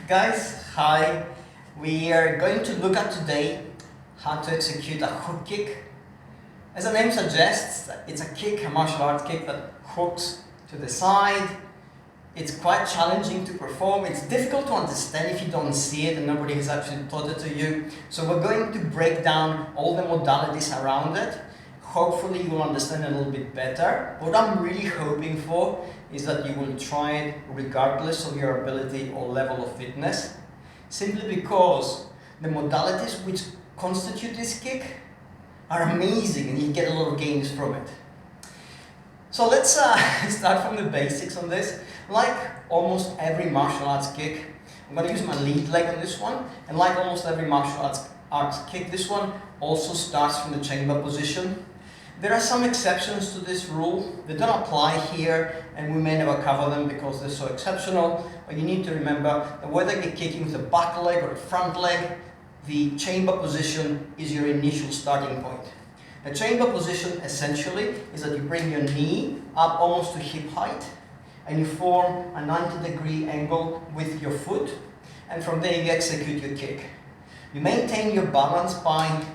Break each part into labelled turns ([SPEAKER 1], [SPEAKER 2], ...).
[SPEAKER 1] Guys, hi. We are going to look at today how to execute a hook kick. As the name suggests, it's a kick, a martial arts kick that hooks to the side. It's quite challenging to perform. It's difficult to understand if you don't see it and nobody has actually taught it to you. So we're going to break down all the modalities around it. Hopefully you will understand it a little bit better. What I'm really hoping for is that you will try it regardless of your ability or level of fitness, simply because the modalities which constitute this kick are amazing and you get a lot of gains from it. So let's start from the basics on this. Like almost every martial arts kick, I'm going to use my lead leg on this one, and like almost every martial arts kick, this one also starts from the chamber position. There are some exceptions to this rule. They don't apply here, and we may never cover them because they're so exceptional, but you need to remember that whether you're kicking with the back leg or the front leg, the chamber position is your initial starting point. The chamber position essentially is that you bring your knee up almost to hip height and you form a 90-degree angle with your foot, and from there you execute your kick. You maintain your balance by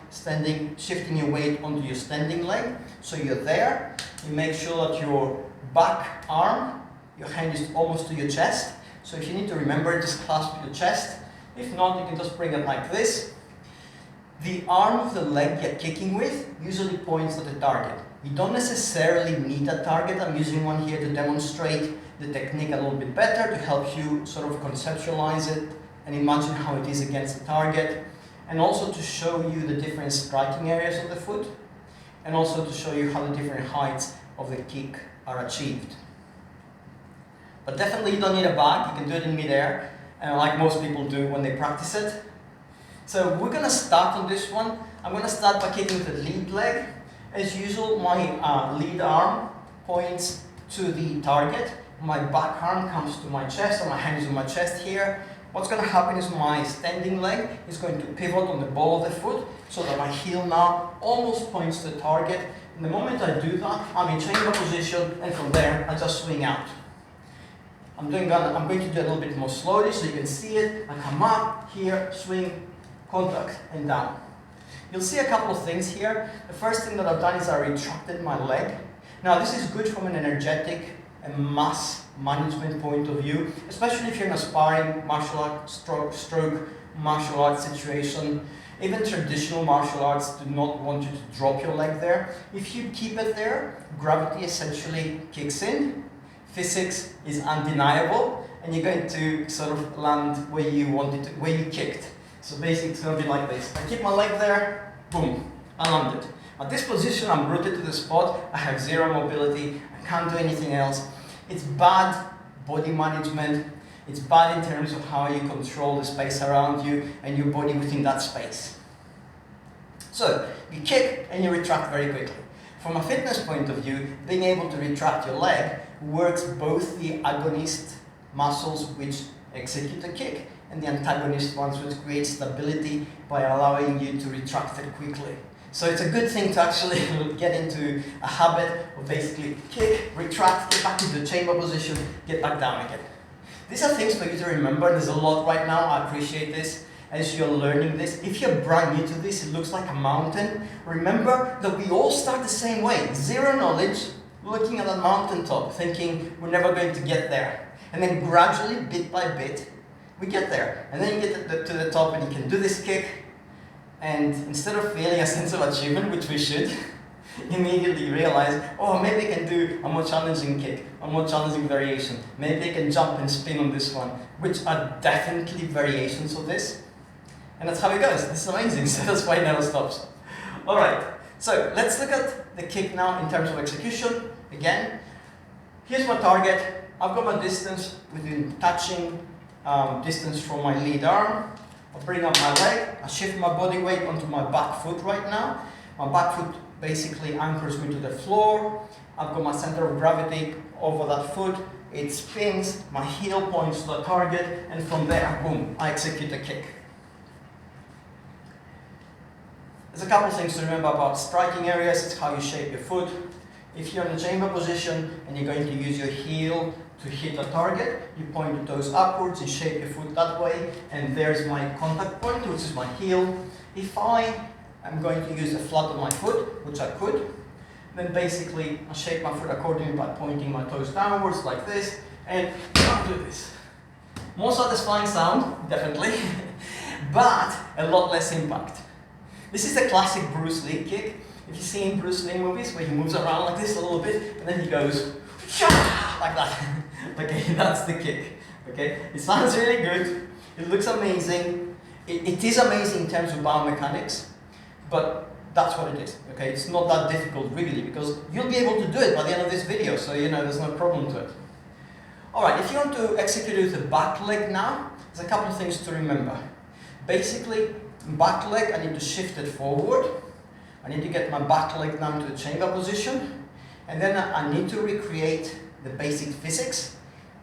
[SPEAKER 1] shifting your weight onto your standing leg. So you're there, you make sure that your back arm, your hand is almost to your chest. So if you need to remember, just clasp your chest. If not, you can just bring it like this. The arm of the leg you're kicking with usually points at the target. You don't necessarily need a target. I'm using one here to demonstrate the technique a little bit better, to help you sort of conceptualize it and imagine how it is against the target, and also to show you the different striking areas of the foot, and also to show you how the different heights of the kick are achieved. But definitely you don't need a bag, you can do it in midair, like most people do when they practice it. So we're going to start on this one. I'm going to start by kicking with the lead leg. As usual, my lead arm points to the target, my back arm comes to my chest, or my hand is on my chest here. What's going to happen is my standing leg is going to pivot on the ball of the foot so that my heel now almost points to the target. And the moment I do that, I'm in chamber position, and from there I just swing out. I'm going to do it a little bit more slowly so you can see it. I come up, here, swing, contact, and down. You'll see a couple of things here. The first thing that I've done is I retracted my leg. Now this is good from an energetic and mass management point of view, especially if you're in a sparring martial art stroke martial arts situation. Even traditional martial arts do not want you to drop your leg there. If you keep it there, gravity essentially kicks in, physics is undeniable, and you're going to sort of land where you wanted to, where you kicked. So basically it's going to be like this. I keep my leg there, boom, I landed. At this position I'm rooted to the spot, I have zero mobility, I can't do anything else. It's bad body management, it's bad in terms of how you control the space around you and your body within that space. So, you kick and you retract very quickly. From a fitness point of view, being able to retract your leg works both the agonist muscles which execute the kick and the antagonist ones which create stability by allowing you to retract it quickly. So it's a good thing to actually get into a habit of basically kick, retract, get back into the chamber position, get back down again. These are things for you to remember. There's a lot right now. I appreciate this as you're learning this. If you're brand new to this, it looks like a mountain. Remember that we all start the same way. Zero knowledge, looking at a mountaintop, thinking we're never going to get there. And then gradually, bit by bit, we get there. And then you get to the top and you can do this kick. And instead of feeling a sense of achievement, which we should, immediately realize, oh, maybe I can do a more challenging kick, a more challenging variation. Maybe I can jump and spin on this one, which are definitely variations of this. And that's how it goes. This is amazing, so that's why it never stops. All right, so let's look at the kick now in terms of execution. Again, here's my target. I've got my distance within touching distance from my lead arm. I bring up my leg, I shift my body weight onto my back foot right now. My back foot basically anchors me to the floor. I've got my center of gravity over that foot. It spins, my heel points to the target, and from there, boom, I execute a kick. There's a couple of things to remember about striking areas. It's how you shape your foot. If you're in the chamber position and you're going to use your heel to hit a target, you point your toes upwards, you shape your foot that way, and there's my contact point, which is my heel. If I am going to use the flat of my foot, which I could, then basically I shape my foot accordingly by pointing my toes downwards like this, and I'll do this. More satisfying sound, definitely, but a lot less impact. This is the classic Bruce Lee kick. If you see in Bruce Lee movies where he moves around like this a little bit, and then he goes like that. Okay, that's the kick. Okay, it sounds really good. It looks amazing. It is amazing in terms of biomechanics, but that's what it is. Okay, it's not that difficult really, because you'll be able to do it by the end of this video, so you know there's no problem to it. Alright, if you want to execute it with the back leg now, there's a couple of things to remember. Basically, back leg, I need to shift it forward. I need to get my back leg down to the chamber position, and then I need to recreate the basic physics,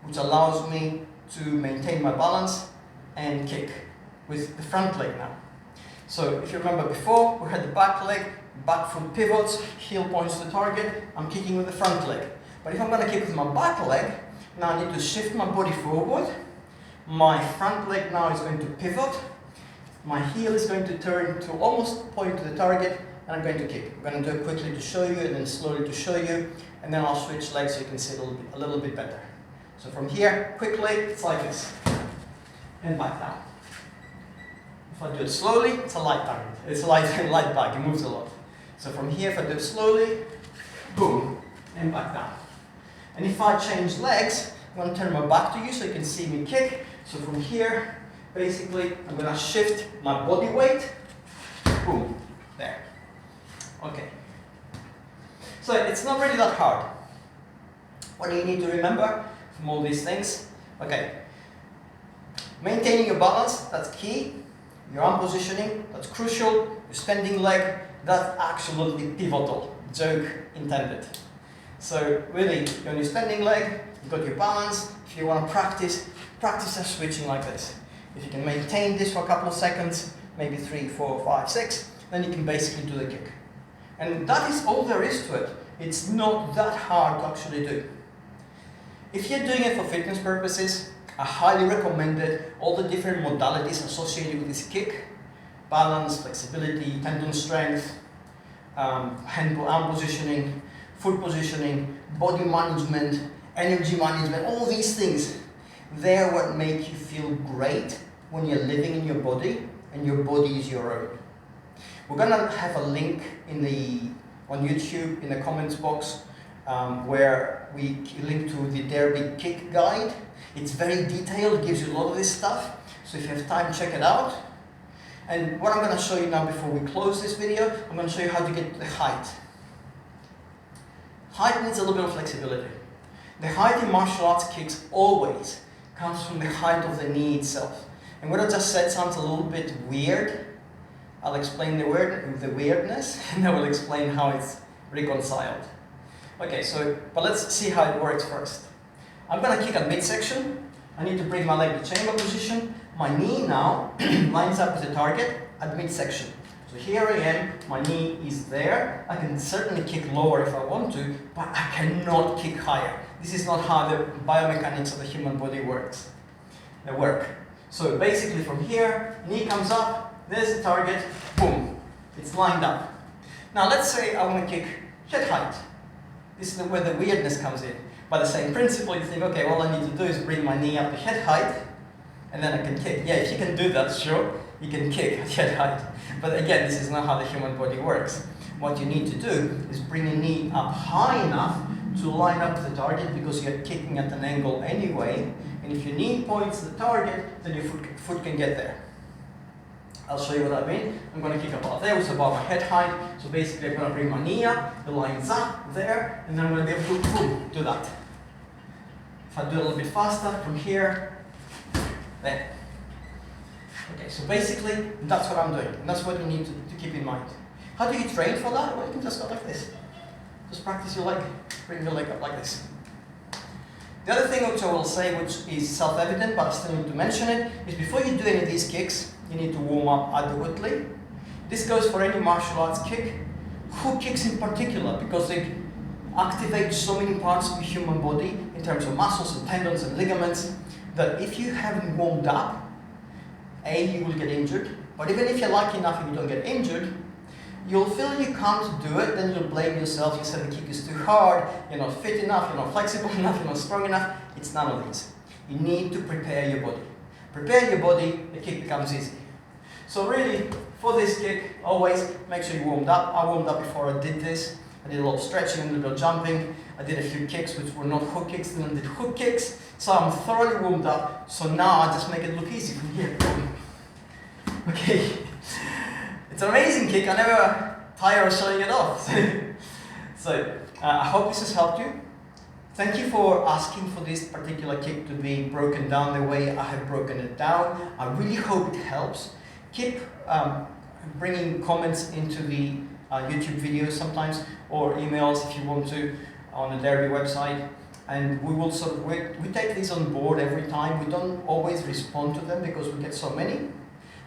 [SPEAKER 1] which allows me to maintain my balance and kick with the front leg now. So if you remember before, we had the back leg, back foot pivots, heel points to the target, I'm kicking with the front leg. But if I'm going to kick with my back leg, now I need to shift my body forward, my front leg now is going to pivot, my heel is going to turn to almost point to the target, and I'm going to kick. I'm going to do it quickly to show you, and then slowly to show you, and then I'll switch legs so you can see a little bit better. So from here, quickly, it's like this, and back down. If I do it slowly, it's a light target. It's a light back, it moves a lot. So from here, if I do it slowly, boom, and back down. And if I change legs, I'm going to turn my back to you so you can see me kick. So from here, basically, I'm going to shift my body weight, boom, there. Okay. So it's not really that hard. What do you need to remember from all these things? Okay. Maintaining your balance, that's key. Your arm positioning, that's crucial. Your standing leg, that's absolutely pivotal. Joke intended. So really, you're on your standing leg, you've got your balance. If you want to practice just switching like this. If you can maintain this for a couple of seconds, maybe 3, 4, 5, 6, then you can basically do the kick. And that is all there is to it. It's not that hard to actually do. If you're doing it for fitness purposes, I highly recommend it. All the different modalities associated with this kick: balance, flexibility, tendon strength, arm positioning, foot positioning, body management, energy management, all these things. They're what make you feel great when you're living in your body and your body is your own. We're gonna have a link on YouTube in the comments box where we link to the Darebee kick guide. It's very detailed, it gives you a lot of this stuff. So if you have time, check it out. And what I'm gonna show you now before we close this video, I'm gonna show you how to get the height. Height needs a little bit of flexibility. The height in martial arts kicks always comes from the height of the knee itself. And what I just said sounds a little bit weird. I'll explain the weirdness, and I will explain how it's reconciled. Okay, but let's see how it works first. I'm gonna kick at midsection. I need to bring my leg to chamber position. My knee now lines up with the target at midsection. So here I am, my knee is there. I can certainly kick lower if I want to, but I cannot kick higher. This is not how the biomechanics of the human body works. They work. So basically from here, knee comes up, there's the target, boom, it's lined up. Now let's say I want to kick head height. This is where the weirdness comes in. By the same principle, you think, okay, all I need to do is bring my knee up to head height, and then I can kick. Yeah, if you can do that, sure, you can kick at head height. But again, this is not how the human body works. What you need to do is bring your knee up high enough to line up to the target, because you're kicking at an angle anyway, and if your knee points to the target, then your foot can get there. I'll show you what I mean. I'm going to kick about there, which is about my head height. So basically I'm going to bring my knee up, the line's up there, and then I'm going to be able to boom, do that. If I do it a little bit faster, from here, there. Okay, so basically that's what I'm doing, and that's what you need to keep in mind. How do you train for that? Well, you can just go like this. Just practice your leg, bring your leg up like this. The other thing which I will say, which is self-evident, but I still need to mention it, is before you do any of these kicks, you need to warm up adequately. This goes for any martial arts kick. Hook kicks in particular, because activate so many parts of the human body in terms of muscles and tendons and ligaments that if you haven't warmed up, you will get injured. But even if you're lucky enough, if you don't get injured, you'll feel you can't do it, then you'll blame yourself. You said the kick is too hard, you're not fit enough, you're not flexible enough, you're not strong enough. It's none of these. You need to prepare your body. Prepare your body, the kick becomes easy. So really, for this kick, always make sure you warmed up. I warmed up before I did this. I did a lot of stretching and a little bit of jumping. I did a few kicks which were not hook kicks, then I did hook kicks. So I'm thoroughly warmed up. So now I just make it look easy from here. Okay. It's an amazing kick. I never tire of showing it off. So I hope this has helped you. Thank you for asking for this particular kick to be broken down the way I have broken it down. I really hope it helps. Keep bringing comments into the YouTube videos sometimes, or emails if you want to, on the Darebee website. And we will we take these on board every time. We don't always respond to them because we get so many,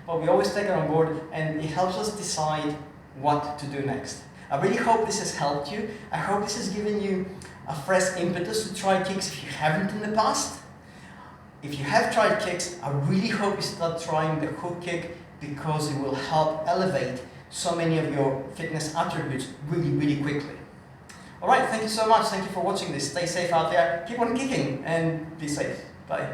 [SPEAKER 1] but we always take it on board, and it helps us decide what to do next. I really hope this has helped you. I hope this has given you a fresh impetus to try kicks if you haven't in the past. If you have tried kicks, I really hope you start trying the hook kick, because it will help elevate so many of your fitness attributes really, really quickly. Alright, thank you so much. Thank you for watching this. Stay safe out there. Keep on kicking and be safe. Bye.